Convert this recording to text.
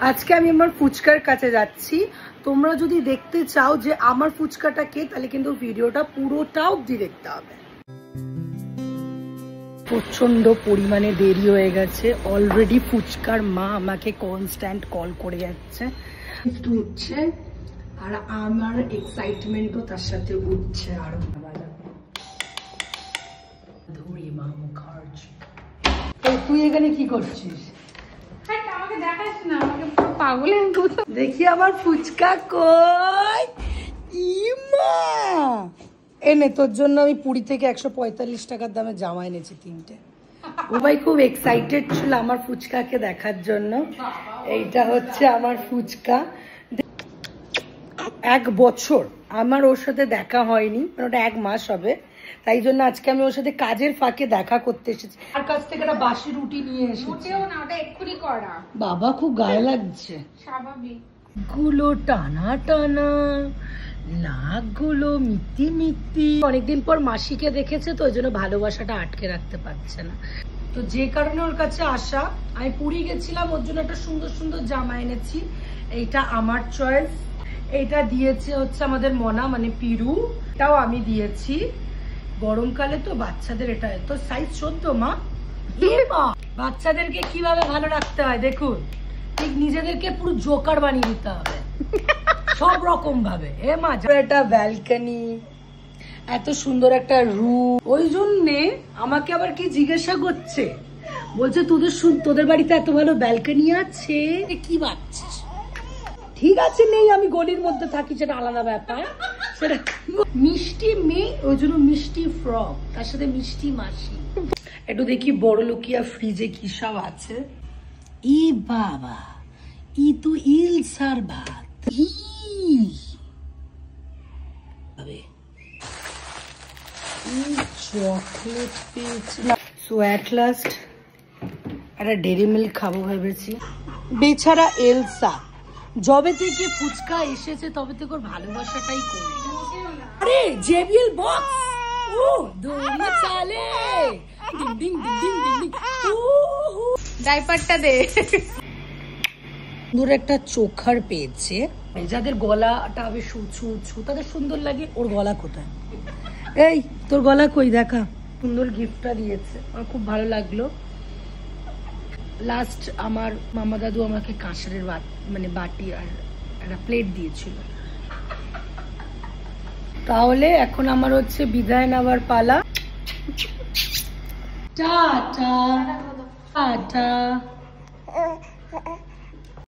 আজকে আমি আমার ফুচকার কাছে যাচ্ছি। তোমরা যদি দেখতে চাও যে আমার ফুচকাটা কে, তাহলে কিন্তু ভিডিওটা পুরোটা অবধি দেখতে হবে। প্রচন্ড পরিমাণে দেরি হয়ে গেছে অলরেডি। ফুচকার মা আমাকে কনস্ট্যান্ট কল করে যাচ্ছে, উঠছে, আর আমার এক্সাইটমেন্টও তার সাথে উঠছে আরো। ধরি মা মুখার্জি, তুই এখানে কি করছিস? আমাকে দেখাস না, আমাকে পুরো পাগলের মতো। দেখি আমার ফুচকা কই। ইমা, এনে তোর জন্য আমি পুরী থেকে 145 টাকার দামে জামা এনেছি 3টে। ও ভাই খুব এক্সাইটেড ছিল আমার ফুচকাকে দেখার জন্য। এইটা হচ্ছে আমার ফুচকা। 1 বছর আমার ওর সাথে দেখা হয়নি, মানে ওটা 1 মাস হবে। তাই জন্য আজকে আমি ওর সাথে কাজের ফাঁকে দেখা করতে এসেছি। আর কাছ থেকে একটা বাসি রুটি নিয়ে এসেছি। না, ওটা এক্ষুনি করা। বাবা খুব গায়ে লাগছে। স্বাভাবিক। গুলো টানা টানা, নাকগুলো মিত্তি মিত্তি। অনেকদিন পর মাসিকে দেখেছে তো, ওই জন্য ভালোবাসাটা আটকে রাখতে পারছে না। তো যে কারণে ওর কাছে আসা। আমি পুরী গেছিলাম, ওর জন্য একটা সুন্দর সুন্দর জামা এনেছি। এইটা আমার চয়েস। এইটা দিয়েছে হচ্ছে আমাদের মনা, মানে পিরু। এটাও আমি দিয়েছি। গরমকালে তো বাচ্চাদের এটা তো সাইজ 14 মা। বাচ্চাদেরকে কিভাবে ভালো রাখতে হয় দেখুন, ঠিক নিজেদেরকে পুরো জোকার বানিয়ে দিতে হবে সব রকম ভাবে। একটা ব্যালকনি, এত সুন্দর একটা রুম। ওই জন্যে আমাকে আবার কি জিজ্ঞাসা করছে, বলছে তোদের বাড়িতে এত ভালো ব্যালকনি আছে, কি ভাবছিস? ঠিক আছে, নেই, আমি গলির মধ্যে থাকি, সেটা আলাদা ব্যাপার। সেটা মিষ্টি মেয়ে, ওই জন্য মিষ্টি ফ্রক, তার সাথে মিষ্টি মাসি। একটু দেখি বড় লোকিয়া ফ্রিজে কি সব আছে। ই বাবা, ই তো ইলসার ভাত। চকলেট পেয়েছি। সো অ্যাট লাস্ট একটা ডেরি মিল্ক খাবো ভেবেছি। বেচারা এলসা যবে থেকে ফুচকা এসেছে তবে থেকে ওর ভালোবাসাটাই কমে গেছে। আরে জেবিএল বক্স, ও দৌড়ে চালে, ডিং ডিং ডিং ডিং ডিং ডিং। ডাইপারটা দে। সুন্দর একটা চোখার পেয়েছে। যাদের গলাটা হবে সুচু উঁচু, তাদের সুন্দর লাগে। ওর গলা কোথায়? এই তোর গলা কই, দেখা। সুন্দর গিফটটা দিয়েছে, আমার খুব ভালো লাগলো। লাস্ট আমার মামা দাদু আমাকে কাঁসারের মানে বাটি আর একটা প্লেট দিয়েছিল। তাহলে এখন আমার হচ্ছে বিদায় নেওয়ার পালা। Tata tata.